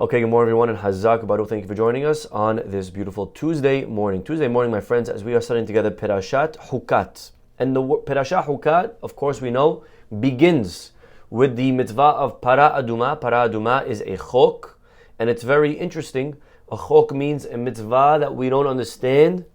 Okay, good morning everyone, and Chazak, Baruch, thank you for joining us on this beautiful Tuesday morning. Tuesday morning, my friends, as we are studying together Perashat Hukat. And the Perashat Hukat, of course we know, begins with the mitzvah of Para Aduma. Para Aduma is a chok, and it's very interesting. A chok means a mitzvah that we don't understand.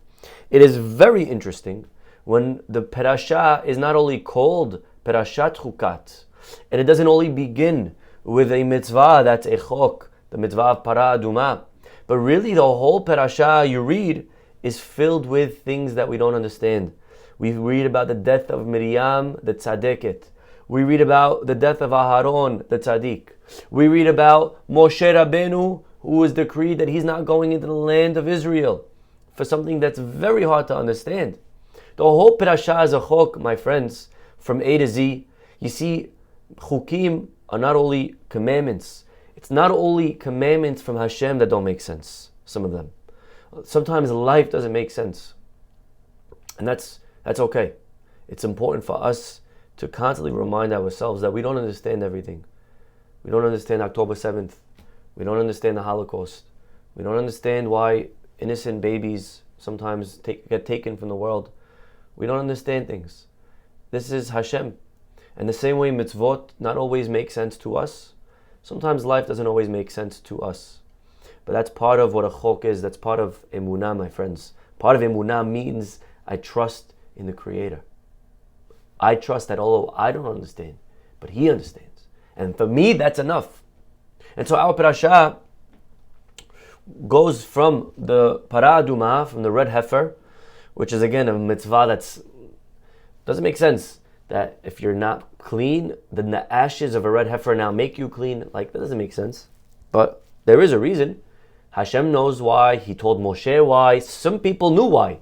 It is very interesting when the Perasha is not only called Perashat Hukat, and it doesn't only begin with a mitzvah that's a chok, the mitzvah of Para Aduma, but really the whole Perasha you read is filled with things that we don't understand. We read about the death of Miriam, the tzaddiket. We read about the death of Aharon, the tzaddik. We read about Moshe Rabbeinu, who was decreed that he's not going into the land of Israel for something that's very hard to understand. The whole Perasha is a chok, my friends, from A to Z. You see, chukim are not only commandments. It's not only commandments from Hashem that don't make sense, some of them. Sometimes life doesn't make sense. And that's okay. It's important for us to constantly remind ourselves that we don't understand everything. We don't understand October 7th. We don't understand the Holocaust. We don't understand why innocent babies sometimes get taken from the world. We don't understand things. This is Hashem. And the same way mitzvot not always make sense to us, sometimes life doesn't always make sense to us. But that's part of what a chok is. That's part of emunah, my friends. Part of emunah means I trust in the Creator. I trust that although I don't understand, but He understands. And for me, that's enough. And so our parasha goes from the Para Aduma, from the red heifer, which is again a mitzvah that doesn't make sense. That if you're not clean, then the ashes of a red heifer now make you clean. Like, that doesn't make sense. But there is a reason. Hashem knows why. He told Moshe why. Some people knew why.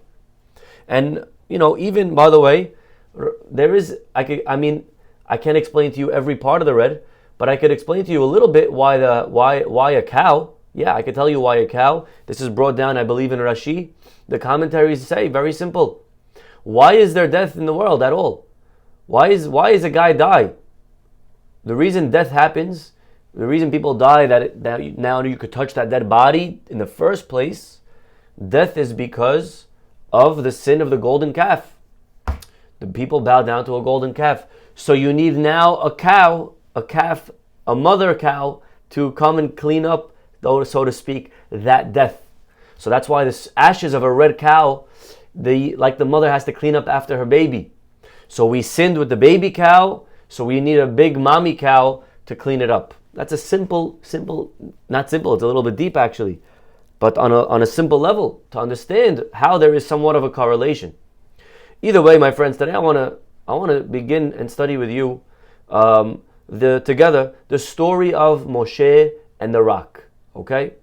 And, even, by the way, there is, I can't explain to you every part of the red, but I could explain to you a little bit why a cow. Yeah, I could tell you why a cow. This is brought down, I believe, in Rashi. The commentaries say, very simple. Why is there death in the world at all? Why is a guy die? The reason death happens, the reason people die, that now you could touch that dead body in the first place, death is because of the sin of the golden calf. The people bow down to a golden calf. So you need now a calf, a mother cow, to come and clean up, so to speak, that death. So that's why the ashes of a red cow, the mother has to clean up after her baby. So we sinned with the baby cow, so we need a big mommy cow to clean it up. That's a simple, not simple, it's a little bit deep actually, but on a simple level to understand how there is somewhat of a correlation. Either way, my friends, today I want to begin and study with you together the story of Moshe and the rock, okay?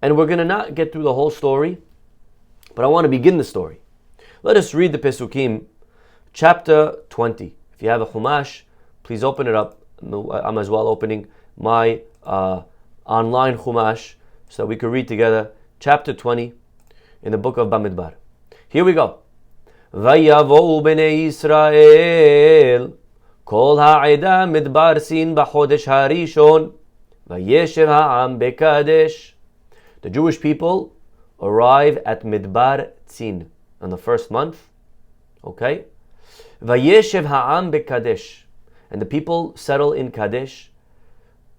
And we're going to not get through the whole story, but I want to begin the story. Let us read the Pesukim, chapter 20. If you have a Chumash, please open it up. I'm as well opening my online Chumash so that we can read together chapter 20 in the book of Bamidbar. Here we go. ויבואו בני ישראל כל העדה מדבר סין בחודש הראשון וישב העם בקדש. The Jewish people arrive at Midbar Tzin on the first month. Okay? Vayeshev ha'am bekadesh, and the people settle in Kadesh,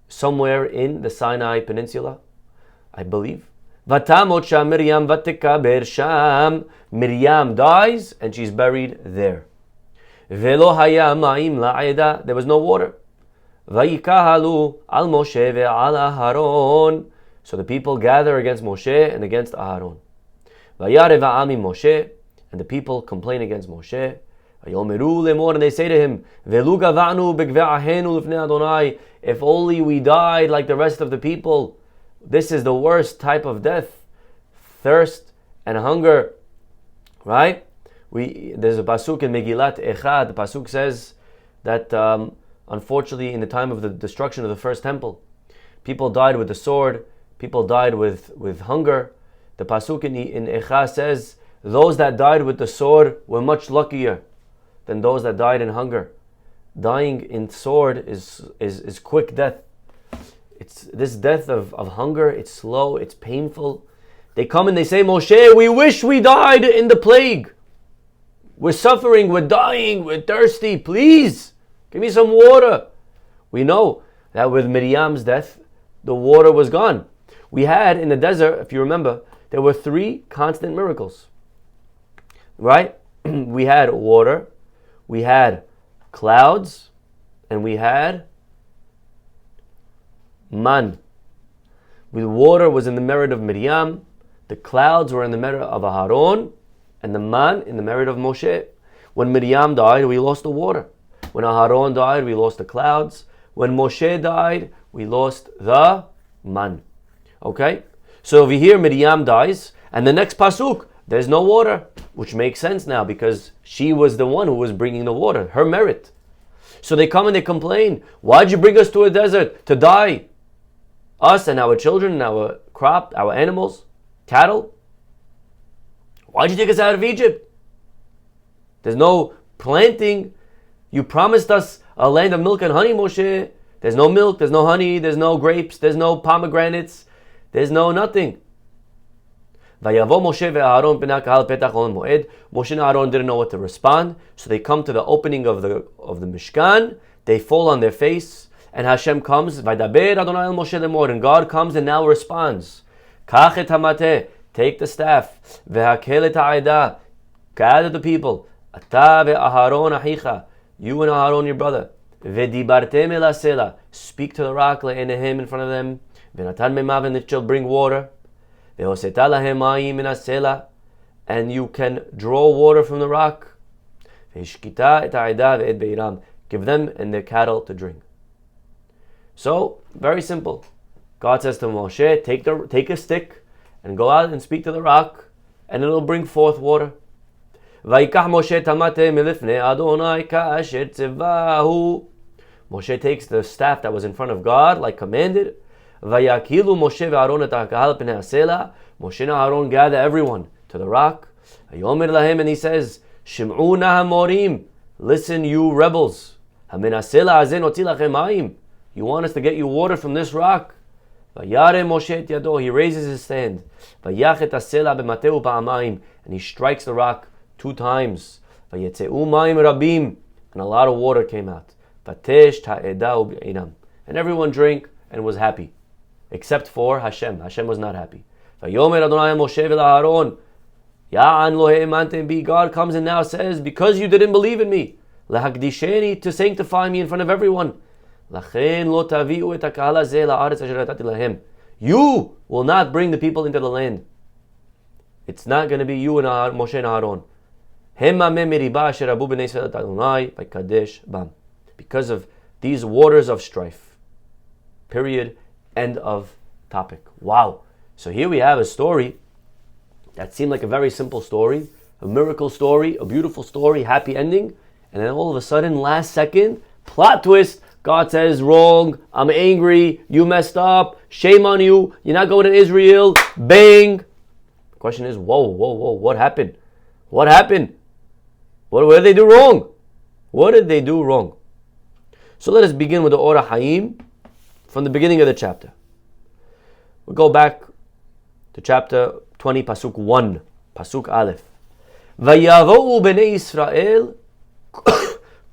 somewhere in the Sinai Peninsula, I believe. Vatamot sham Miriam vatikaber sham. Miriam dies and she's buried there. Velo haya ma'im la'eda, there was no water. Vayikahalu al Moshe ve'al Aharon, so the people gather against Moshe and against Aharon. Vayarev ha'amim Moshe, and the people complain against Moshe. And they say to him, if only we died like the rest of the people. This is the worst type of death. Thirst and hunger. Right? There's a pasuk in Megillat Echad. The pasuk says that unfortunately in the time of the destruction of the first temple, people died with the sword. People died with hunger. The pasuk in Echad says, those that died with the sword were much luckier than those that died in hunger. Dying in sword is quick death. It's this death of hunger. It's slow. It's painful. They come and they say, Moshe, we wish we died in the plague. We're suffering. We're dying. We're thirsty. Please, give me some water. We know that with Miriam's death, the water was gone. We had in the desert, if you remember, there were 3 constant miracles. Right? We had water, we had clouds, and we had man. The water was in the merit of Miriam, the clouds were in the merit of Aharon, and the man in the merit of Moshe. When Miriam died, we lost the water. When Aharon died, we lost the clouds. When Moshe died, we lost the man. Okay? So over here, Miriam dies, and the next pasuk, there's no water, which makes sense now because she was the one who was bringing the water, her merit. So they come and they complain, why'd you bring us to a desert to die? Us and our children and our crop, our animals, cattle. Why'd you take us out of Egypt? There's no planting. You promised us a land of milk and honey, Moshe. There's no milk, there's no honey, there's no grapes, there's no pomegranates, there's no nothing. Moshe and Aaron didn't know what to respond, so they come to the opening of the Mishkan, they fall on their face, and Hashem comes, and God comes and now responds. Take the staff, gather the people, you and Aaron your brother, speak to the rock in front of them, and it shall bring water. And you can draw water from the rock. Give them and their cattle to drink. So, very simple. God says to Moshe, take a stick and go out and speak to the rock, and it'll bring forth water. Moshe takes the staff that was in front of God, like commanded. Moshe and Aaron gather everyone to the rock. And he says, listen, you rebels. You want us to get you water from this rock? He raises his hand. And he strikes the rock 2 times. And a lot of water came out. And everyone drank and was happy. Except for Hashem. Hashem was not happy. God comes and now says, because you didn't believe in me, to sanctify me in front of everyone, you will not bring the people into the land. It's not going to be you and Moshe and Aaron. Because of these waters of strife. Period. End of topic. Wow. So here we have a story that seemed like a very simple story, a miracle story, a beautiful story, happy ending, and then all of a sudden, last second, plot twist, God says, wrong, I'm angry, you messed up, shame on you, you're not going to Israel, bang. The question is, whoa, what happened? What happened? What did they do wrong? What did they do wrong? So let us begin with the Ora Hayim from the beginning of the chapter. We'll go back to chapter 20, Pasuk 1, Pasuk Aleph. Vayavo'u b'nei Yisrael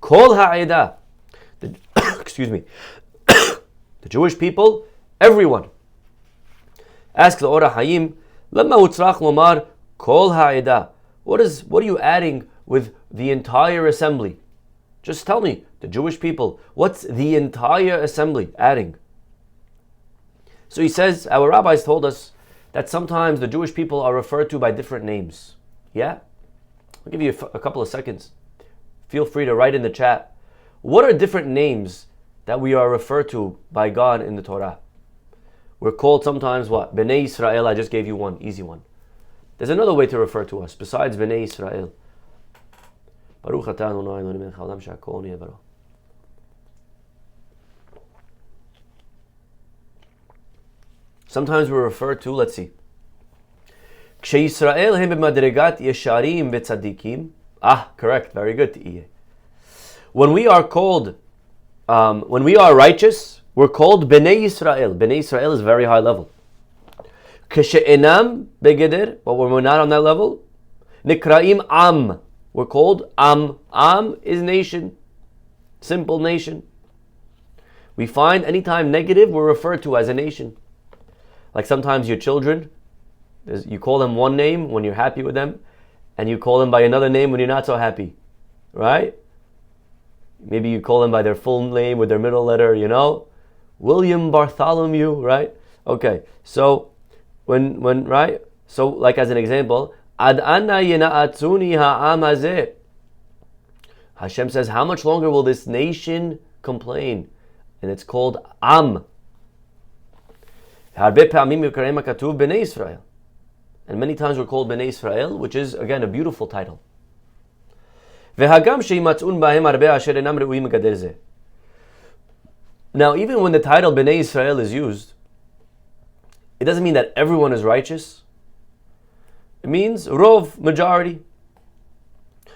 kol ha'edah. Excuse me. The Jewish people, everyone. Ask the Ora Hayim, Lama utzrach lomar kol ha'edah. What are you adding with the entire assembly? Just tell me, the Jewish people, what's the entire assembly adding? So he says, our rabbis told us that sometimes the Jewish people are referred to by different names. Yeah? I'll give you a couple of seconds. Feel free to write in the chat. What are different names that we are referred to by God in the Torah? We're called sometimes what? Bnei Yisrael. I just gave you one, easy one. There's another way to refer to us besides Bnei Yisrael. Baruch atah Adonai Eloheinu melech haolam she'hakol niyeh baro. Sometimes we're referred to, let's see. Kshe'Yisrael hem b'madregat yesharim b'tzadikim. Correct, very good. When we are called, when we are righteous, We're called Bnei Yisrael. Bnei Yisrael is a very high level. Keshe'enam begeder, but when we're not on that level, Nikraim Am. We're called Am. Am is nation. Simple nation. We find anytime negative, we're referred to as a nation. Like sometimes your children, you call them one name when you're happy with them, and you call them by another name when you're not so happy. Right? Maybe you call them by their full name with their middle letter, William Bartholomew, right? Okay, so when right? So like as an example, Ad anna yena'atzuni ha'am hazeh. Hashem says, how much longer will this nation complain? And it's called Am. Harbe pa'amim yukarem ha'katuv Bnei Yisrael. And many times we're called Bnei Yisrael, which is again a beautiful title. V'hagam she'imatzun b'hem harbe asher enam re'uim gadel zeh. Now, even when the title Bnei Yisrael is used, it doesn't mean that everyone is righteous. It means rov, majority.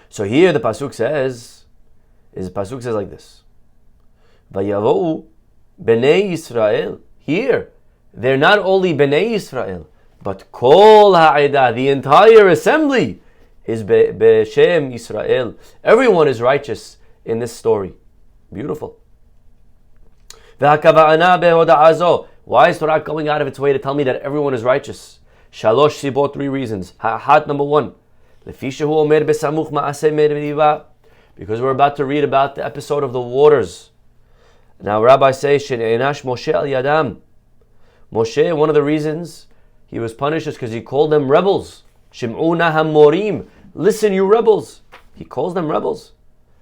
So here the pasuk says like this: Vayavo'u Bnei Yisrael. Here, they're not only Bnei Yisrael, but Kol Ha'edah, the entire assembly, is B'Shem Yisrael. Everyone is righteous in this story. Beautiful. Why is Torah going out of its way to tell me that everyone is righteous? Shalosh sibot, 3 reasons. Number 1. Because we're about to read about the episode of the waters. Now rabbis say, Moshe al yadam. Moshe, one of the reasons he was punished is because he called them rebels. Shim'una hamorim. Listen, you rebels. He calls them rebels.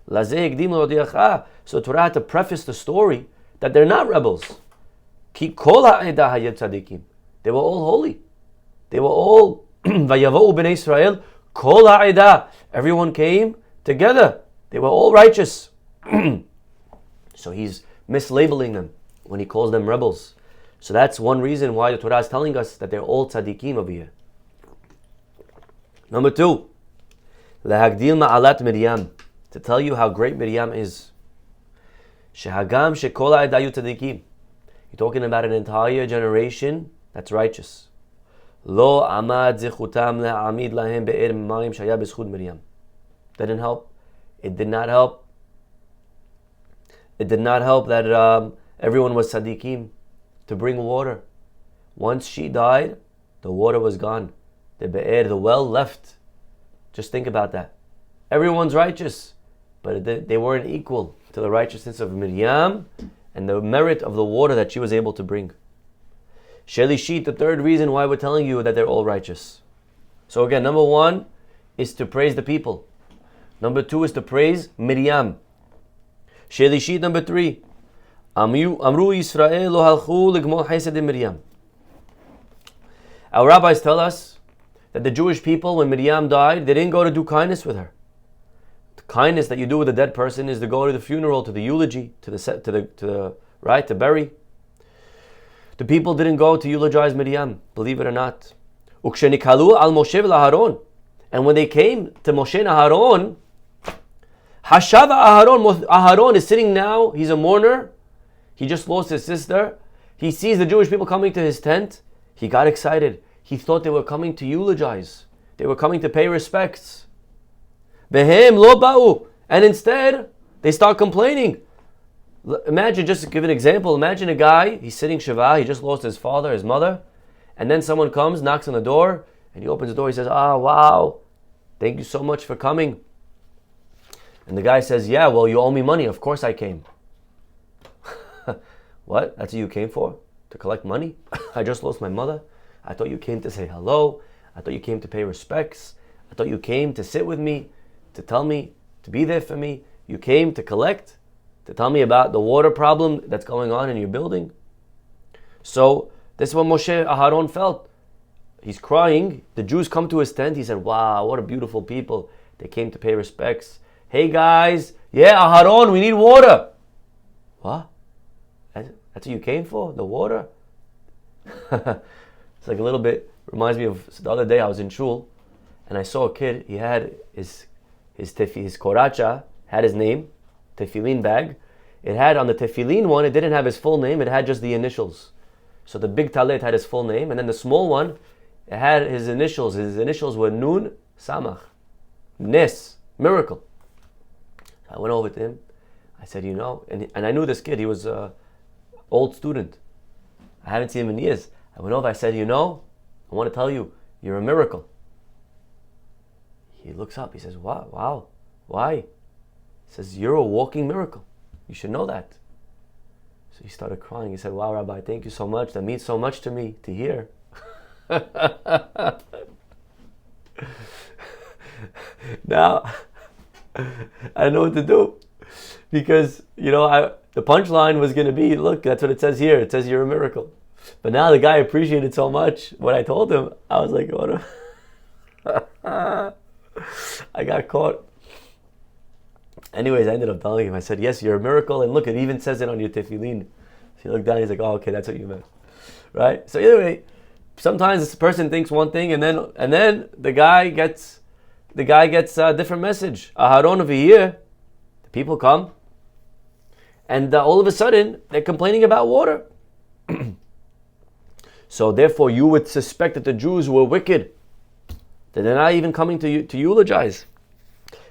So Torah had to preface the story that they're not rebels. They were all holy. They were all Vayavo'u Bnei Israel Kol Ha'edah. Everyone came together. They were all righteous. So he's mislabeling them when he calls them rebels. So that's one reason why the Torah is telling us that they're all tzaddikim over here. Number 2, Lahagdil Ma'alat Miriam, to tell you how great Miriam is. Shehagam Shekol Ha'edah yu tzaddikim. You're talking about an entire generation that's righteous. Lo amad zichutam le'amid lahem be'er mayim shaya b'schud Miriam. Didn't help. It did not help. It did not help that everyone was tzaddikim to bring water. Once she died, the water was gone. The be'er, the well, left. Just think about that. Everyone's righteous, but they weren't equal to the righteousness of Miriam and the merit of the water that she was able to bring. Shelishit, the 3rd reason why we're telling you that they're all righteous. So again, number 1 is to praise the people. Number 2 is to praise Miriam. Shelishit, number 3. Amru Yisrael lo halchu ligmol chesed Miriam. Our rabbis tell us that the Jewish people, when Miriam died, they didn't go to do kindness with her. The kindness that you do with a dead person is to go to the funeral, to the eulogy, to bury. The people didn't go to eulogize Miriam, believe it or not. Ukshenikalu al Moshe v'Aharon. And when they came to Moshe and Aharon, Hashava Aharon is sitting now, he's a mourner. He just lost his sister. He sees the Jewish people coming to his tent. He got excited. He thought they were coming to eulogize. They were coming to pay respects. Behem lo ba'u. And instead, they start complaining. Imagine, just to give an example, imagine a guy, he's sitting Shiva, he just lost his father, his mother, and then someone comes, knocks on the door, and he opens the door, he says, wow, thank you so much for coming. And the guy says, yeah, well, you owe me money, of course I came. What? That's what you came for? To collect money? I just lost my mother. I thought you came to say hello. I thought you came to pay respects. I thought you came to sit with me, to tell me, to be there for me. You came to collect, to tell me about the water problem that's going on in your building. So this is what Moshe Aharon felt. He's crying. The Jews come to his tent. He said, wow, what a beautiful people. They came to pay respects. Hey guys, yeah, Aharon, we need water. What? That's what you came for? The water? It's like a little bit, reminds me of the other day I was in shul and I saw a kid, he had his koracha, had his name, tefillin bag. It had on the tefillin one, it didn't have his full name, it had just the initials. So the big talit had his full name, and then the small one, it had his initials. His initials were Nun Samach. Nes, miracle. I went over to him. I said, you know, and I knew this kid. He was an old student. I haven't seen him in years. I went over. I said, you know, I want to tell you, you're a miracle. He looks up. He says, wow, wow, why? He says, you're a walking miracle. You should know that. So he started crying. He said, wow, Rabbi, thank you so much. That means so much to me to hear. Now, I don't know what to do. Because, you know, the punchline was going to be, look, that's what it says here. It says you're a miracle. But now the guy appreciated so much what I told him. I was like, what I got caught. Anyways, I ended up telling him. I said, yes, you're a miracle. And look, it even says it on your tefillin. So he looked down. He's like, oh, okay, that's what you meant. Right? So anyway, sometimes this person thinks one thing, and then the guy gets a different message. Aharon over here, the people come, and all of a sudden they're complaining about water. So therefore, you would suspect that the Jews were wicked, that they're not even coming to eulogize.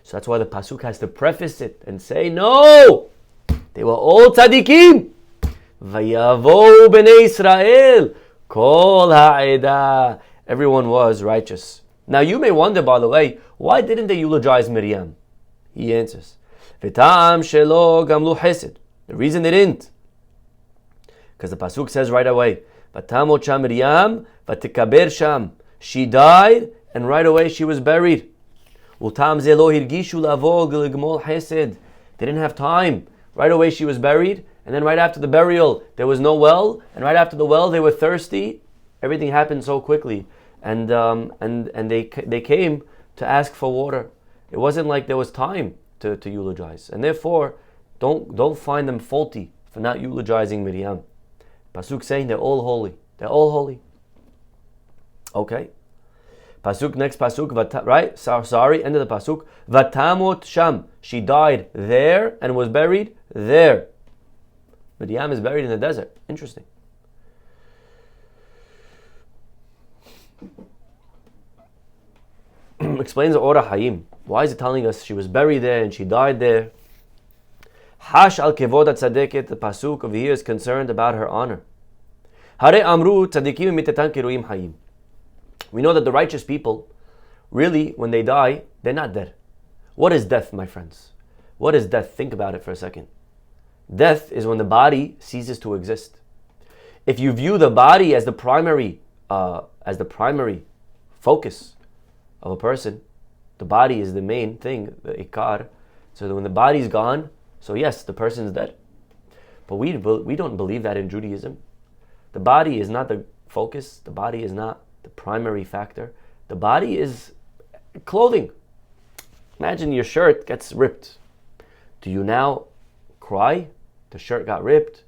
So that's why the pasuk has to preface it and say, no, they were all tzaddikim. Vayavo bnei Israel, kol ha'edah. Everyone was righteous. Now you may wonder, by the way, why didn't they eulogize Miriam? He answers, V'tam shelo gamlu chesed. The reason they didn't, because the pasuk says right away, V'tamot sham Miriam, v'tikaber sham. She died, and right away she was buried. Utam ze lo hirgishu lavo g'legmol chesed. They didn't have time. Right away she was buried, and then right after the burial there was no well, and right after the well they were thirsty. Everything happened so quickly, and they came to ask for water. It wasn't like there was time to eulogize, and therefore don't find them faulty for not eulogizing Miriam. Pasuk saying they're all holy. They're all holy. Okay. Pasuk, next pasuk, right? Sorry, end of the pasuk. Vatamot sham. She died there and was buried there. Miriam is buried in the desert. Interesting. Explains the Ora Hayim. Why is it telling us she was buried there and she died there? Hash al kevod tzadeket. The pasuk of here is concerned about her honor. Hare amru tzadikim mitetan kiruim hayim. We know that the righteous people, really, when they die, they're not dead. What is death, my friends? What is death? Think about it for a second. Death is when the body ceases to exist. If you view the body as the primary focus of a person, the body is the main thing, the ikar. So that when the body is gone, so yes, the person is dead. But we don't believe that in Judaism. The body is not the focus. The body is not the primary factor. The body is clothing. Imagine your shirt gets ripped. Do you now cry? The shirt got ripped.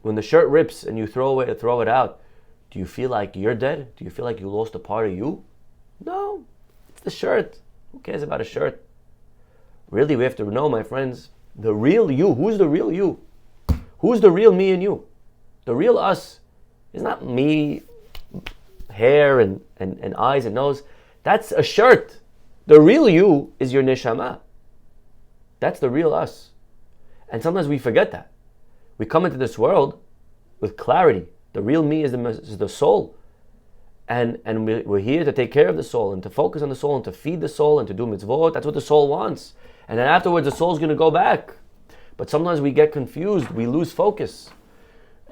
When the shirt rips and you throw it out, do you feel like you're dead? Do you feel like you lost a part of you? No, it's the shirt. Who cares about a shirt? Really, we have to know, my friends, the real you. Who's the real you? Who's the real me and you? The real us is not me, hair and eyes and nose. That's a shirt. The real you is your neshama. That's the real us. And sometimes we forget that. We come into this world with clarity. The real me is the soul. And we're here to take care of the soul and to focus on the soul and to feed the soul and to do mitzvot. That's what the soul wants. And then afterwards the soul's going to go back. But sometimes we get confused. We lose focus.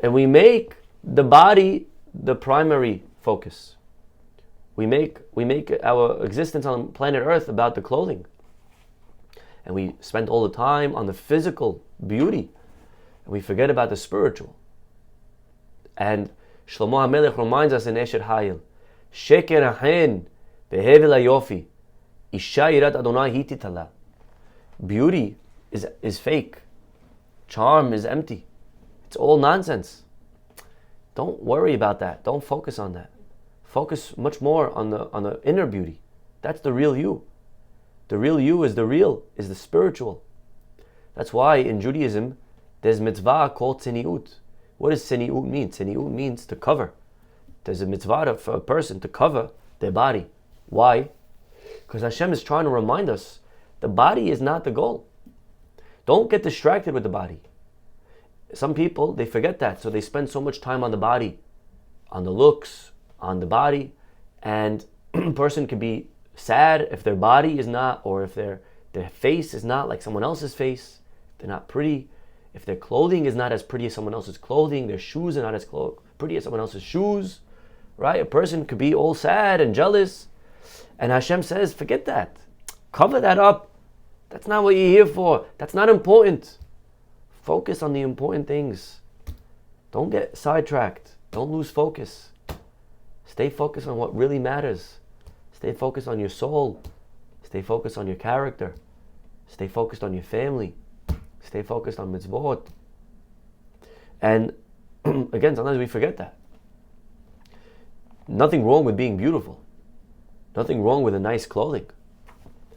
And we make the body the primary focus. We make our existence on planet Earth about the clothing. And we spend all the time on the physical beauty. And we forget about the spiritual. And Shlomo HaMelech reminds us in Esher Hayil, Sheker achen behevel hayofi, Isha yirat Adonai hi titala. Beauty is fake. Charm is empty. It's all nonsense. Don't worry about that. Don't focus on that. Focus much more on the inner beauty. That's the real you. The real you is the spiritual. That's why in Judaism, there's mitzvah called tzeniut. What does tzeniut mean? Tzeniut means to cover. There's a mitzvah for a person to cover their body. Why? Because Hashem is trying to remind us the body is not the goal. Don't get distracted with the body. Some people, they forget that, so they spend so much time on the body, on the looks, on the body, and a person could be sad if their body is not, or if their face is not like someone else's face, they're not pretty, if their clothing is not as pretty as someone else's clothing, their shoes are not as pretty as someone else's shoes, right? A person could be all sad and jealous, and Hashem says, forget that. Cover that up. That's not what you're here for. That's not important. Focus on the important things. Don't get sidetracked. Don't lose focus. Stay focused on what really matters. Stay focused on your soul. Stay focused on your character. Stay focused on your family. Stay focused on mitzvot. And again, sometimes we forget that. Nothing wrong with being beautiful. Nothing wrong with a nice clothing.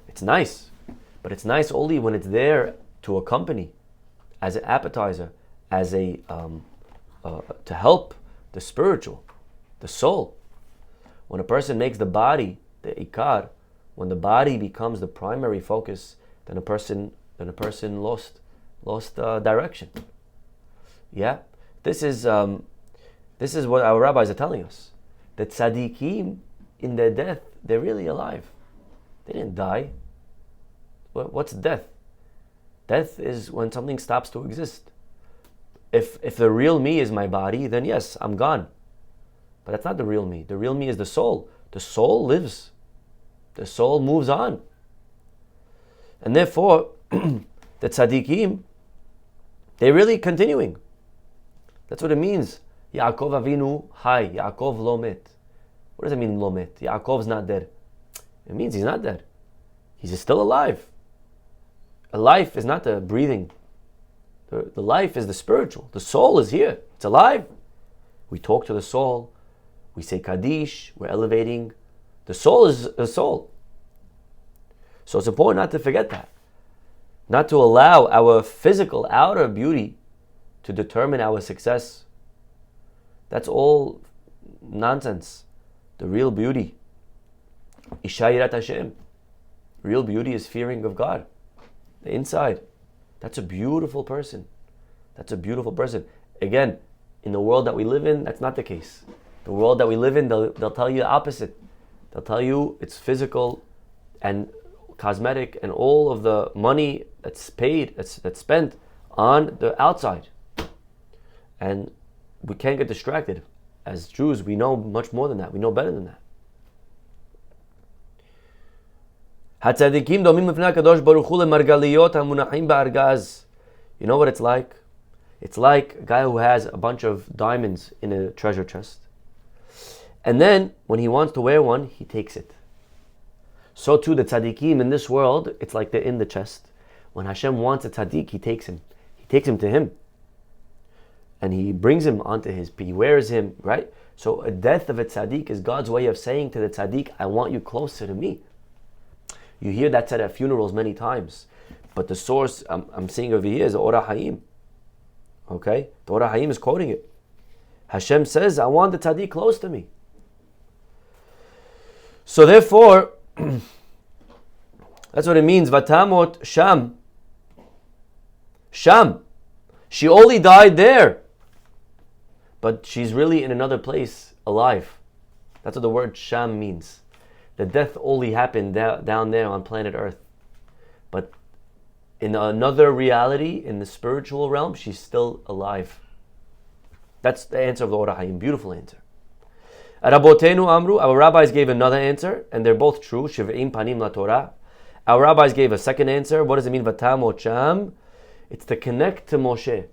It's nice. But it's nice only when it's there to accompany, as an appetizer, as a to help the spiritual, the soul. When a person makes the body the ikar, when the body becomes the primary focus, then a person lost direction. Yeah, this is what our rabbis are telling us. That tzaddikim in their death, they're really alive. They didn't die. What's death? Death is when something stops to exist. If the real me is my body, then yes, I'm gone. But that's not the real me. The real me is the soul. The soul lives. The soul moves on. And therefore, the tzaddikim, they're really continuing. That's what it means. Yaakov Avinu Hai. Yaakov lo met. What does it mean lo met? Yaakov's not dead. It means he's not dead. He's still alive. A life is not the breathing. The life is the spiritual. The soul is here. It's alive. We talk to the soul. We say Kaddish. We're elevating. The soul is a soul. So it's important not to forget that. Not to allow our physical outer beauty to determine our success. That's all nonsense. The real beauty. Isha yirat Hashem. Real beauty is fearing of God. The inside. That's a beautiful person. That's a beautiful person. Again, in the world that we live in, that's not the case. The world that we live in, they'll tell you the opposite. They'll tell you it's physical and cosmetic and all of the money that's paid, that's spent on the outside. And we can't get distracted. As Jews, we know much more than that. We know better than that. You know what it's like? It's like a guy who has a bunch of diamonds in a treasure chest. And then, when he wants to wear one, he takes it. So too, the tzaddikim in this world, it's like they're in the chest. When Hashem wants a tzaddik, He takes him. He takes him to Him. And He brings him onto He wears him, right? So a death of a tzaddik is God's way of saying to the tzaddik, I want you closer to me. You hear that said at funerals many times. But the source I'm seeing over here is the Orah Hayim. Okay? The Orah Hayim is quoting it. Hashem says, I want the tzaddik close to me. So therefore, that's what it means. Vatamot Sham. Sham. She only died there. But she's really in another place, alive. That's what the word Sham means. The death only happened down there on planet Earth. But in another reality, in the spiritual realm, she's still alive. That's the answer of the Orah Hayim. Beautiful answer. Rabotenu Amru, our rabbis gave another answer, and they're both true. Shiv'im panim la Torah. Our rabbis gave a second answer. What does it mean? Vatamot Sham. It's to connect to Moshe.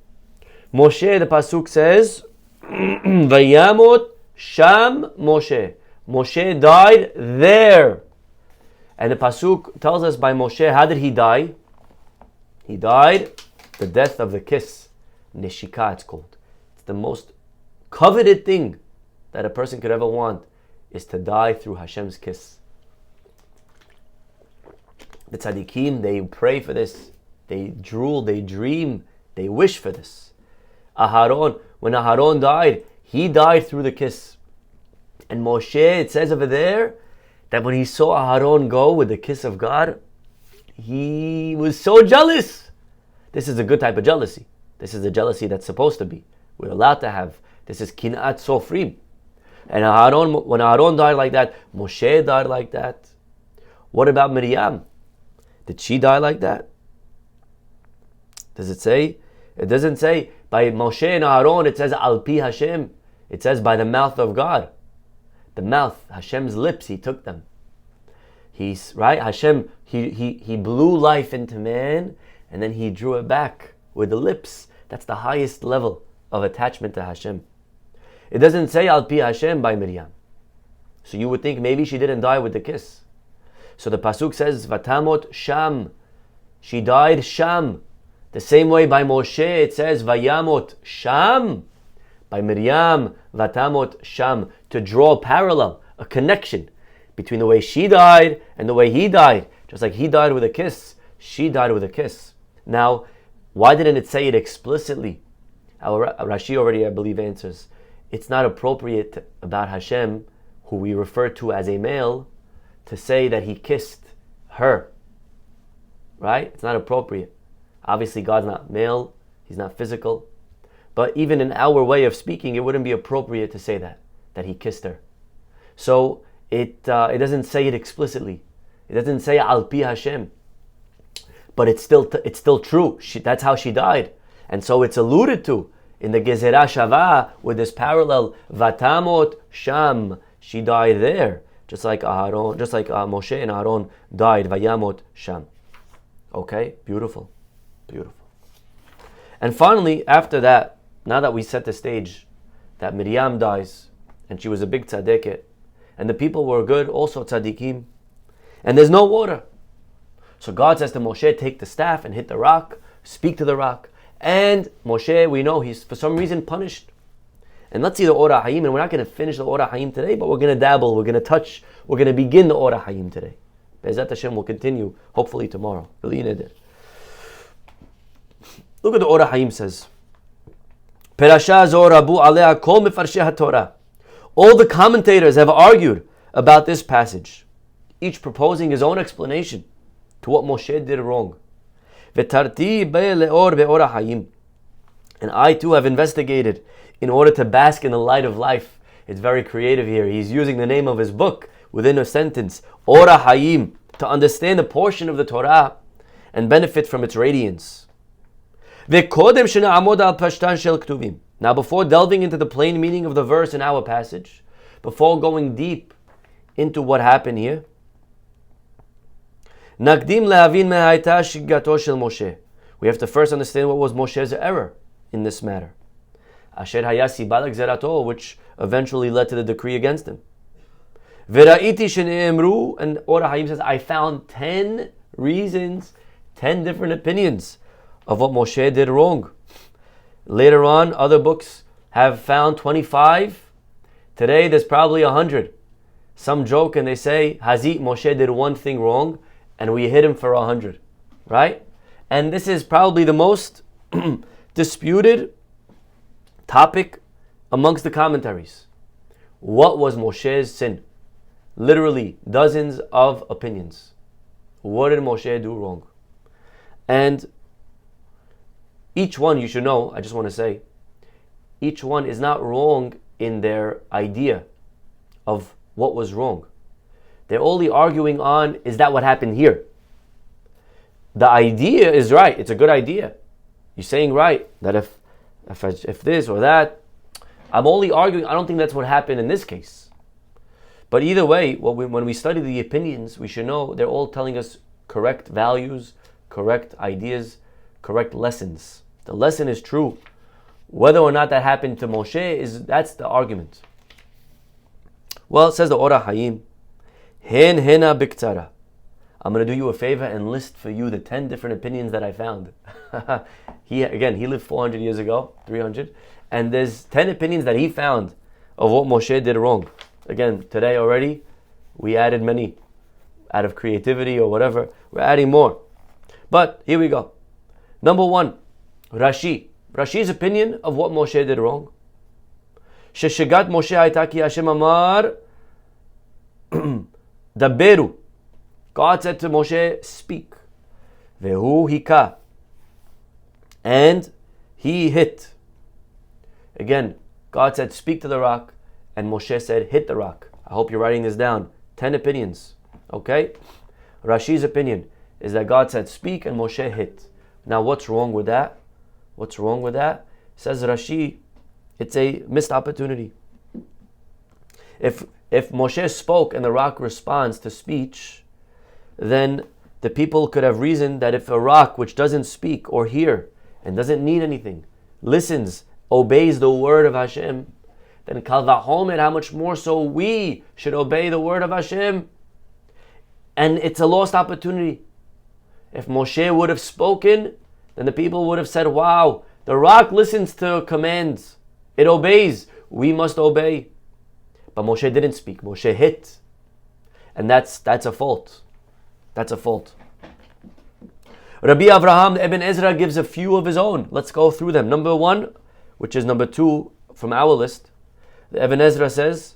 Moshe, the pasuk says, Vayamot Sham Moshe. Moshe died there. And the pasuk tells us by Moshe, how did he die? He died the death of the kiss. Neshika, it's called. It's the most coveted thing that a person could ever want, is to die through Hashem's kiss. The tzaddikim, they pray for this. they drool, they dream, they wish for this. Aharon, when Aharon died, he died through the kiss. And Moshe, it says over there, that when he saw Aharon go with the kiss of God, he was so jealous. This is a good type of jealousy. This is the jealousy that's supposed to be. We're allowed to have. This is kinat sofrim. And Aharon, when Aharon died like that, Moshe died like that. What about Miriam? Did she die like that? Does it say? It doesn't say by Moshe and Aharon. It says al pi Hashem. It says by the mouth of God. The mouth, Hashem's lips, he took them. He's right. Hashem, he blew life into man, and then he drew it back with the lips. That's the highest level of attachment to Hashem. It doesn't say al pi Hashem by Miriam. So you would think maybe she didn't die with the kiss. So the pasuk says vatamot sham. She died sham. The same way by Moshe it says vayamot sham. By Miriam, vatamot sham, to draw a parallel, a connection between the way she died and the way he died. Just like he died with a kiss, she died with a kiss. Now, why didn't it say it explicitly? Our Rashi already, I believe, answers. It's not appropriate about Hashem, who we refer to as a male, to say that he kissed her. Right? It's not appropriate. Obviously, God's not male, he's not physical. But even in our way of speaking, it wouldn't be appropriate to say that he kissed her. So it doesn't say it explicitly. It doesn't say al pi Hashem. But it's still true. That's how she died. And so it's alluded to in the Gezerah Shava with this parallel, vatamot sham. She died there. Just like Aharon, just like Moshe and Aharon died, vayamot sham. Okay, beautiful. Beautiful. And finally, after that, now that we set the stage that Miriam dies, and she was a big tzaddiket, and the people were good, also tzaddikim, and there's no water. So God says to Moshe, take the staff and hit the rock, speak to the rock. And Moshe, we know he's for some reason punished. And let's see the Ora Hayim, and we're not going to finish the Ora Hayim today, but we're going to dabble, we're going to touch, we're going to begin the Ora Hayim today. Be'ezat Hashem will continue, hopefully tomorrow. Look at the Ora Hayim says. Perasha zo rabu alea kol mefarshei haTorah. All the commentators have argued about this passage, each proposing his own explanation to what Moshe did wrong. V'tarti be'leor be'ora hayim. And I too have investigated in order to bask in the light of life. It's very creative here. He's using the name of his book within a sentence, Ora Hayim, to understand a portion of the Torah and benefit from its radiance. Now, before delving into the plain meaning of the verse in our passage, before going deep into what happened here, we have to first understand what was Moshe's error in this matter, which eventually led to the decree against him. And Ora Hayim says, I found 10 reasons, 10 different opinions of what Moshe did wrong. Later on, other books have found 25. Today, there's probably 100. Some joke and they say, Hazit, Moshe did one thing wrong, and we hit him for 100. Right? And this is probably the most disputed topic amongst the commentaries. What was Moshe's sin? Literally, dozens of opinions. What did Moshe do wrong? And each one, you should know, I just want to say, each one is not wrong in their idea of what was wrong. They're only arguing on, is that what happened here? The idea is right. It's a good idea. You're saying right, that if this or that, I'm only arguing, I don't think that's what happened in this case. But either way, when we study the opinions, we should know they're all telling us correct values, correct ideas, correct lessons. The lesson is true. Whether or not that happened to Moshe, that's the argument. Well, it says the Ora Hayim, Hen hena biktara. I'm going to do you a favor and list for you the 10 different opinions that I found. He lived 400 years ago, 300, and there's 10 opinions that he found of what Moshe did wrong. Again, today already, we added many out of creativity or whatever. We're adding more. But here we go. Number one, Rashi's opinion of what Moshe did wrong. Sheshigat Moshe hayta ki Hashem amar daberu. God said to Moshe, speak. Vehu hika. And he hit. Again, God said, speak to the rock. And Moshe said, hit the rock. I hope you're writing this down. 10 opinions. Okay? Rashi's opinion is that God said, speak, and Moshe hit. Now, what's wrong with that? What's wrong with that? Says Rashi, it's a missed opportunity. If Moshe spoke and the rock responds to speech, then the people could have reasoned that if a rock which doesn't speak or hear and doesn't need anything, listens, obeys the word of Hashem, then kal vachomer, how much more so we should obey the word of Hashem. And it's a lost opportunity. If Moshe would have spoken, then the people would have said, wow, the rock listens to commands. It obeys. We must obey. But Moshe didn't speak. Moshe hit. And that's a fault. That's a fault. Rabbi Avraham, the Ibn Ezra, gives a few of his own. Let's go through them. Number one, which is number two from our list, the Ibn Ezra says,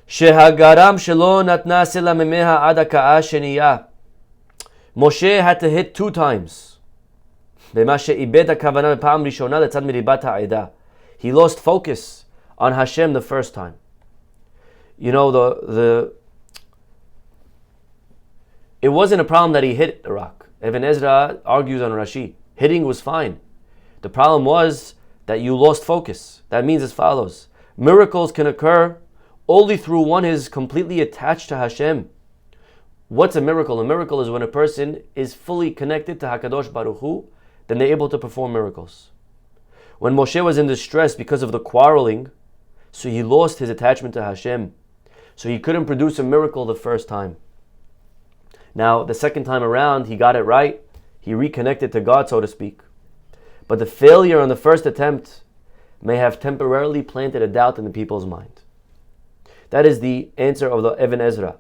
Shehagaram shelo natna sela mimeha ad haka'a sheniya. Moshe had to hit 2 times. He lost focus on Hashem the first time. You know, it wasn't a problem that he hit the rock. Ibn Ezra argues on Rashi. Hitting was fine. The problem was that you lost focus. That means as follows. Miracles can occur only through one is completely attached to Hashem. What's a miracle? A miracle is when a person is fully connected to HaKadosh Baruch Hu, then they're able to perform miracles. When Moshe was in distress because of the quarreling, so he lost his attachment to Hashem. So he couldn't produce a miracle the first time. Now, the second time around, he got it right. He reconnected to God, so to speak. But the failure on the first attempt may have temporarily planted a doubt in the people's mind. That is the answer of the Ibn Ezra.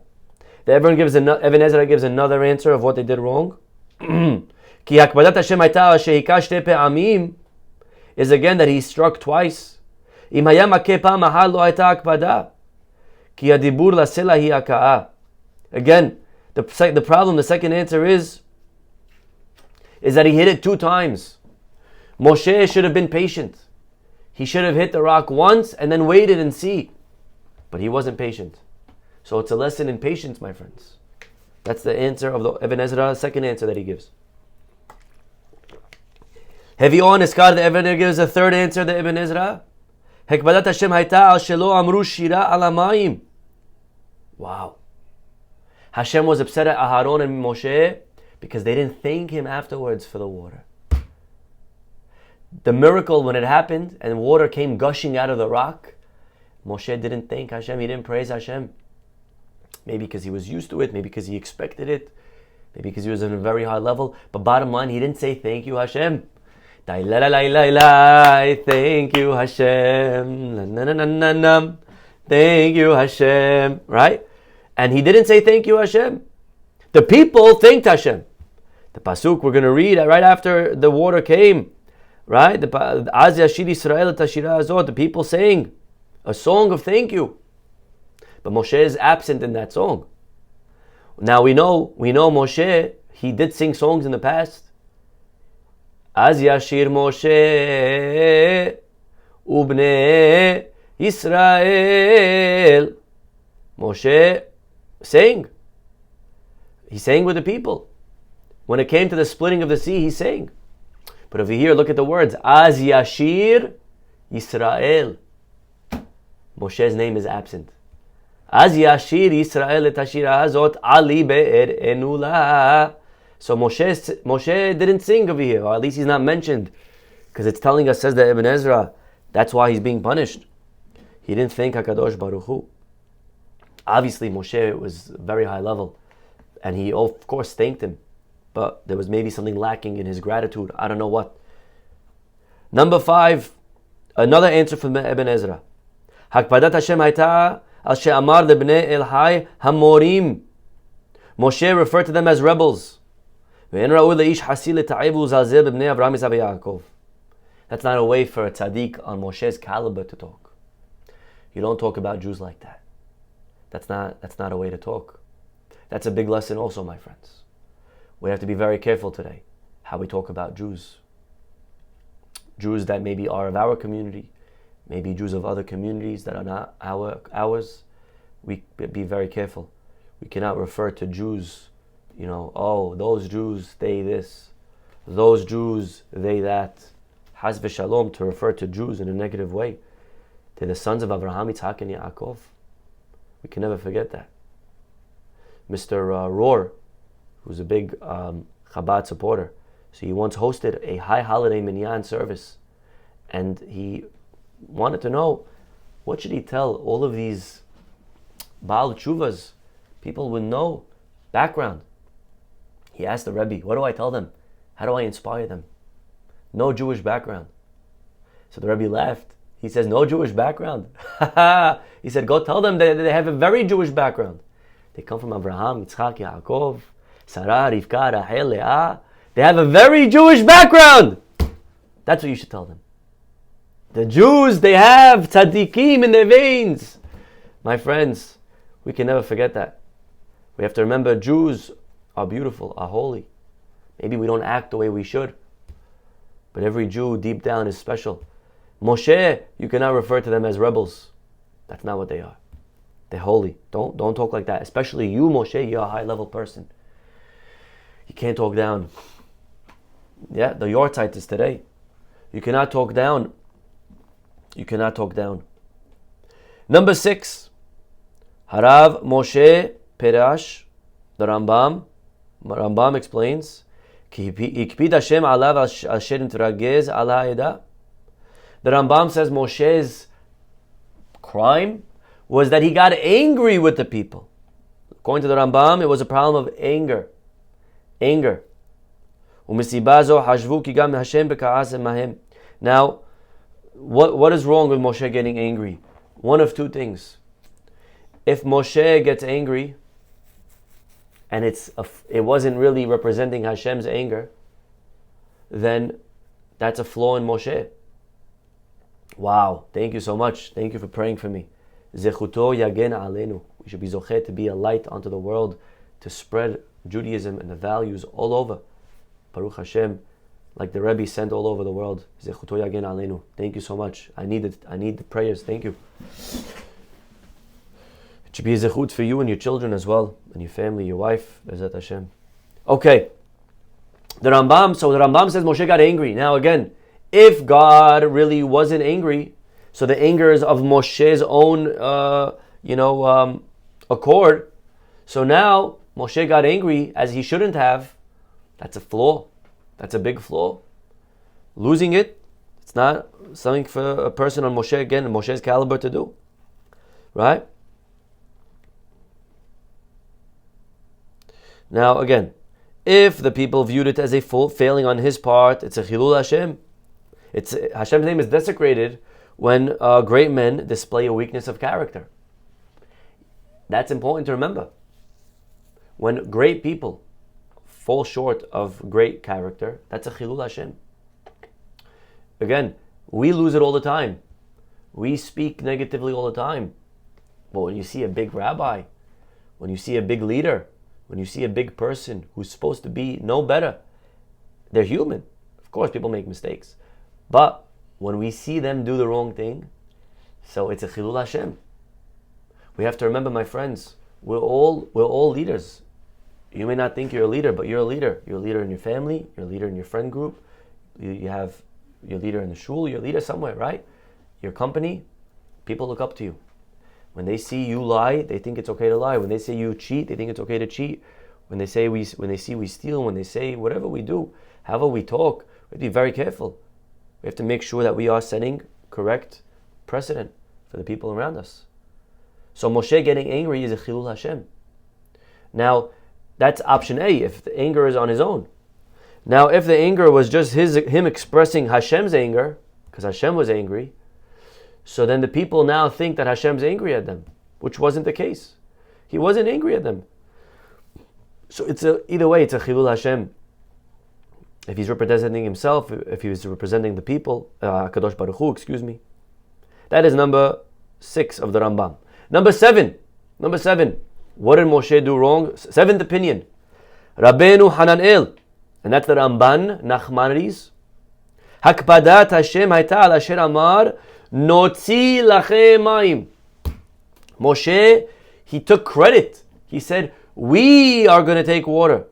The Ibn Ezra gives another answer of what they did wrong. Ki hakbadat Hashem hayta shehika shte pe'amim is again that he struck twice. Im haya makeh pa'am ahad lo hayta hakbada. Ki hadibur lasela hi haka'a. Again, the problem, the second answer is that he hit it 2 times. Moshe should have been patient. He should have hit the rock once and then waited and see. But he wasn't patient. So it's a lesson in patience, my friends. That's the answer of the Ibn Ezra, the second answer that he gives. Heavy on Iskar, the Ibn Ezra gives a third answer, the Ibn Ezra. Hekbadat Hashem hayta al shelo amru shira al hamayim. Wow. Hashem was upset at Aharon and Moshe because they didn't thank him afterwards for the water. The miracle, when it happened and water came gushing out of the rock, Moshe didn't thank Hashem, he didn't praise Hashem. Maybe because he was used to it, maybe because he expected it, maybe because he was on a very high level. But bottom line, he didn't say thank you Hashem. Thank you Hashem. Thank you Hashem. Right? And he didn't say thank you Hashem. The people thanked Hashem. The pasuk we're going to read right after the water came. Right? Az yashir Yisrael et hashira hazot. The people sang a song of thank you. But Moshe is absent in that song. Now we know Moshe, he did sing songs in the past. Az yashir Moshe ubnei Yisrael. Moshe sang. He sang with the people. When it came to the splitting of the sea, he sang. But over here, look at the words. Az yashir Yisrael. Moshe's name is absent. Az yashir Yisrael et hashira hazot ali be'er enula. So Moshe didn't sing over here, or at least he's not mentioned, because it's telling us, says the Ibn Ezra, that's why he's being punished. He didn't thank HaKadosh Baruch Hu. Obviously, Moshe was very high level, and he of course thanked him, but there was maybe something lacking in his gratitude. I don't know what. Number 5, another answer from Ibn Ezra. Hakpadat Hashem hayta al she'amar lebnei El Hai hamorim. Moshe referred to them as rebels. That's not a way for a tzaddik on Moshe's caliber to talk. You don't talk about Jews like that. That's not a way to talk. That's a big lesson also, my friends. We have to be very careful today how we talk about Jews. Jews that maybe are of our community, maybe Jews of other communities that are not ours. We be very careful. We cannot refer to Jews, oh, those Jews, they this. Those Jews, they that. Haz v'shalom, to refer to Jews in a negative way. They're the sons of Abraham, Yitzhak, and Yaakov. We can never forget that. Mr. Rohr, who's a big Chabad supporter, so he once hosted a high holiday minyan service, and he wanted to know, what should he tell all of these Baal Tshuvas, people with no background? He asked the Rebbe, what do I tell them? How do I inspire them? No Jewish background. So the Rebbe laughed. He says, no Jewish background. He said, go tell them that they have a very Jewish background. They come from Abraham, Yitzhak, Yaakov, Sarah, Rivka, Rahel, Leah. They have a very Jewish background. That's what you should tell them. The Jews, they have tzaddikim in their veins. My friends, we can never forget that. We have to remember Jews are beautiful, are holy. Maybe we don't act the way we should, but every Jew deep down is special. Moshe, you cannot refer to them as rebels. That's not what they are. They're holy. Don't talk like that. Especially you, Moshe, you're a high level person. You can't talk down. Yeah, the Yortzeit is today. You cannot talk down. You cannot talk down. Number 6. Harav Moshe Perash, the Rambam explains, Ki ikpid Hashem alav asher intragez al ha'edah. The Rambam says Moshe's crime was that he got angry with the people. According to the Rambam, it was a problem of anger. Anger. Now, what is wrong with Moshe getting angry? One of two things. If Moshe gets angry, and it wasn't really representing Hashem's anger, then that's a flaw in Moshe. Wow, thank you so much. Thank you for praying for me. Zechuto yagen aleinu. We should be zochet to be a light onto the world, to spread Judaism and the values all over. Baruch Hashem, like the Rebbe sent all over the world. Zechuto yagen aleinu. Thank you so much. I need the prayers. Thank you. It should be a zechut for you and your children as well, and your family, your wife. Bezat Hashem. Okay. The Rambam says Moshe got angry. Now again, if God really wasn't angry, so the anger is of Moshe's own, accord. So now Moshe got angry as he shouldn't have. That's a flaw. That's a big flaw. Losing it, it's not something for a person on Moshe's caliber to do, right? Now again, if the people viewed it as a full failing on his part, it's a chilul Hashem. Hashem's name is desecrated when great men display a weakness of character. That's important to remember. When great people fall short of great character, that's a chilul Hashem. Again, we lose it all the time. We speak negatively all the time. But when you see a big rabbi, when you see a big leader, when you see a big person who's supposed to be no better, they're human. Of course, people make mistakes. But when we see them do the wrong thing, so it's a chilul Hashem. We have to remember, my friends, we're all leaders. You may not think you're a leader, but you're a leader. You're a leader in your family. You're a leader in your friend group. You have your leader in the shul. You're a leader somewhere, right? Your company, people look up to you. When they see you lie, they think it's okay to lie. When they say you cheat, they think it's okay to cheat. When they see we steal, when they say whatever we do, however we talk, we have to be very careful. We have to make sure that we are setting correct precedent for the people around us. So Moshe getting angry is a chilul Hashem. Now, that's option A, if the anger is on his own. Now, if the anger was just him expressing Hashem's anger, because Hashem was angry, so then the people now think that Hashem's angry at them, which wasn't the case. He wasn't angry at them. So either way, it's a chilul Hashem. if he's representing himself, if he was representing the people, Kadosh Baruch Hu, excuse me. That is number 6 of the Rambam. Number 7. What did Moshe do wrong? 7th opinion. Rabbeinu Hananel, and that's the Ramban Nachmanides. Hakpadat Hashem hayta al asher amar notzi lachem mayim. Moshe, he took credit. He said, we are going to take water.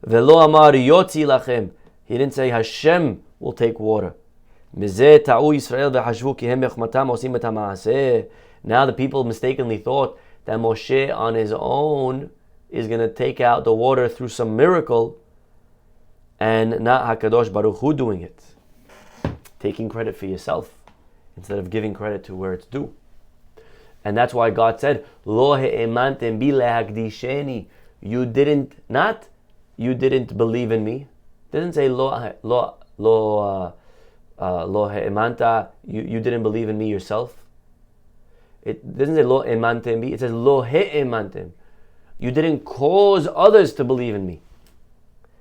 Velo amar yotzi lachem. He didn't say Hashem will take water. Mizeh ta'u Yisrael v'hashvu ki hem bechmatam osim et ha'maaseh. Now the people mistakenly thought that Moshe on his own is going to take out the water through some miracle, and not HaKadosh Baruch Hu doing it. Taking credit for yourself instead of giving credit to where it's due. And that's why God said, Lo he'emantem bi lehakdisheni. You didn't believe in me. It doesn't say lo he'emanta. You didn't believe in me yourself. It doesn't say lo emantem bi. It says lo he'emantem. You didn't cause others to believe in me.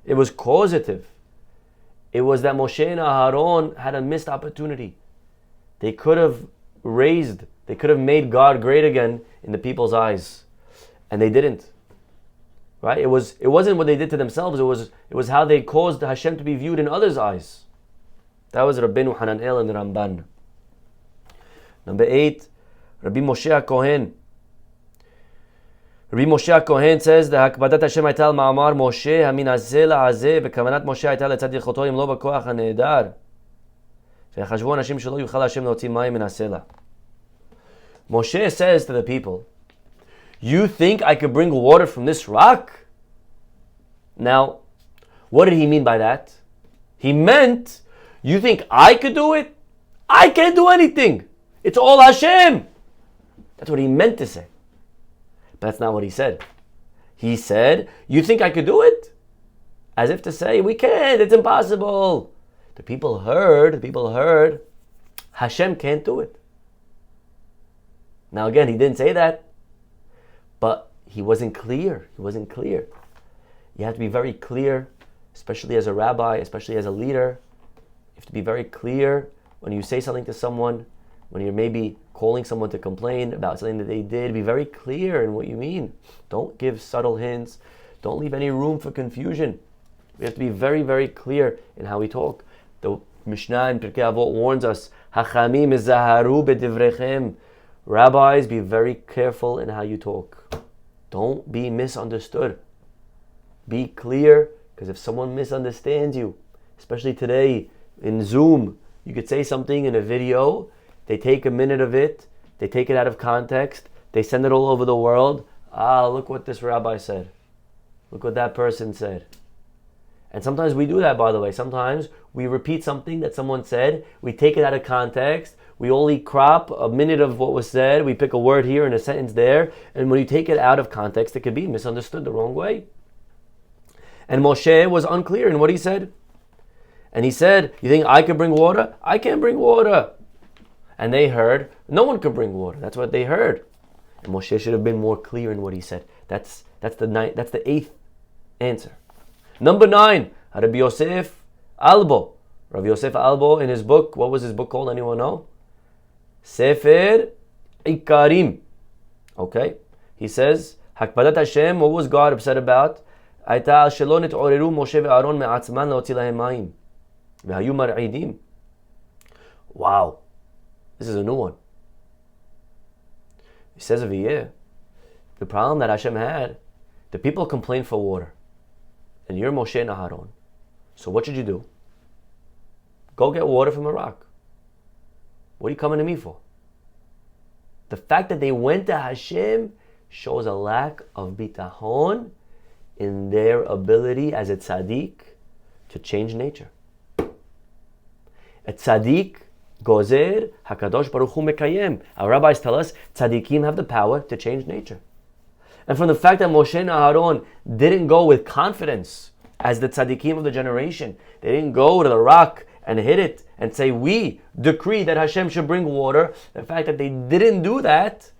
It was causative. It was that Moshe and Aharon had a missed opportunity. They could have made God great again in the people's eyes. And they didn't. Right? It wasn't what they did to themselves, it was how they caused Hashem to be viewed in others' eyes. That was Rabbeinu Hananel and the Ramban. Number 8, Rabbi Moshe HaKohen. Rabbi Moshe HaKohen says, "Hakbadat Hashem hayta al ma'amar Moshe haminazeh la'azeh, bekavanat Moshe hayta letzad yichotto im lo b'koach hanehedar. V'chashvu anashim shelo yuchal Hashem leotzi mayim min hasela." Moshe says to the people, you think I could bring water from this rock? Now, what did he mean by that? He meant, you think I could do it? I can't do anything. It's all Hashem. That's what he meant to say. But that's not what he said. He said, you think I could do it? As if to say, we can't, it's impossible. The people heard, Hashem can't do it. Now again, he didn't say that, but he wasn't clear. You have to be very clear, especially as a rabbi, especially as a leader. You have to be very clear when you say something to someone, when you're maybe calling someone to complain about something that they did. Be very clear in what you mean. Don't give subtle hints. Don't leave any room for confusion. We have to be very, very clear in how we talk. The Mishnah in Pirkei Avot warns us, Hachamim izaharu bedivrechem. Rabbis, be very careful in how you talk. Don't be misunderstood. Be clear, because if someone misunderstands you, especially today in Zoom, you could say something in a video, they take a minute of it, they take it out of context, they send it all over the world. Look what this rabbi said. Look what that person said. And sometimes we do that, by the way. Sometimes we repeat something that someone said, we take it out of context, we only crop a minute of what was said, we pick a word here and a sentence there, and when you take it out of context, it could be misunderstood the wrong way. And Moshe was unclear in what he said. And he said, you think I could bring water? I can't bring water. And they heard, no one could bring water. That's what they heard. And Moshe should have been more clear in what he said. That's the 8th answer. Number 9, Rabbi Yosef Albo. Rabbi Yosef Albo in his book, what was his book called? Anyone know? Sefer Ikarim. Okay. He says, Hakpadat Hashem, what was God upset about? Ayta al shelo nit'oreru Moshe ve'Aaron me'atzman le'otzi lahem mayim. Ve'hayu mar'idim. Wow. This is a new one. He says over here, the problem that Hashem had, the people complained for water. And you're Moshe and Aharon. So what should you do? Go get water from a rock. What are you coming to me for? The fact that they went to Hashem shows a lack of bitachon in their ability as a tzaddik to change nature. A tzaddik gozer hakadosh baruch hu mekayem. Our rabbis tell us tzaddikim have the power to change nature. And from the fact that Moshe and Aharon didn't go with confidence as the tzaddikim of the generation, they didn't go to the rock and hit it and say, we decree that Hashem should bring water. The fact that they didn't do that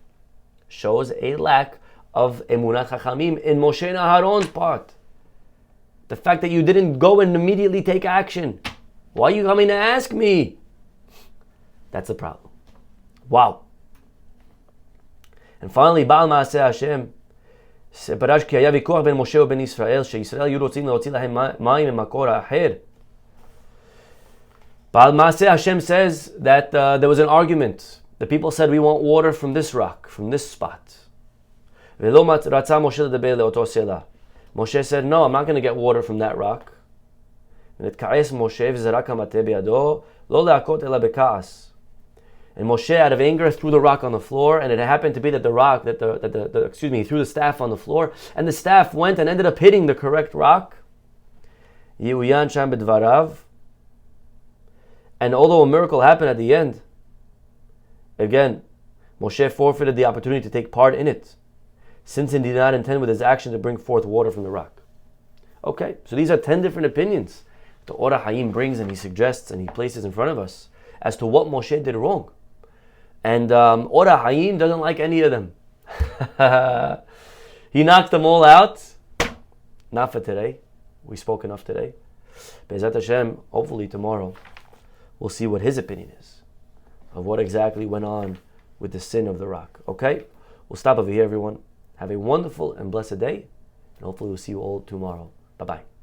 shows a lack of emunat chachamim in Moshe and Aharon's part. The fact that you didn't go and immediately take action. Why are you coming to ask me? That's the problem. Wow. And finally, Baal Maaseh Hashem, פרש כי היה ויכוח בין משה ובין ישראל, שישראל היו רוצים להוציא להם מים ממקור אחר. Baal Maaseh Hashem says that there was an argument. The people said, we want water from this rock, from this spot. ולא רצה משה לדבר לאותו סלע. Moshe said, no, I'm not going to get water from that rock. ונתכעס משה וזרק המטה בידו, לא להכות אלא בכעס. And Moshe, out of anger, threw the rock on the floor, and it happened to be that he threw the staff on the floor, and the staff went and ended up hitting the correct rock. Yehuyan sham b'dvarav. And although a miracle happened at the end, again, Moshe forfeited the opportunity to take part in it, since he did not intend with his action to bring forth water from the rock. Okay, so these are 10 different opinions the Or HaHaim brings and he suggests and he places in front of us as to what Moshe did wrong. And Or HaHaim doesn't like any of them. He knocked them all out. Not for today. We spoke enough today. Be'ezat Hashem, hopefully tomorrow, we'll see what his opinion is of what exactly went on with the sin of the rock. Okay? We'll stop over here, everyone. Have a wonderful and blessed day. And hopefully we'll see you all tomorrow. Bye-bye.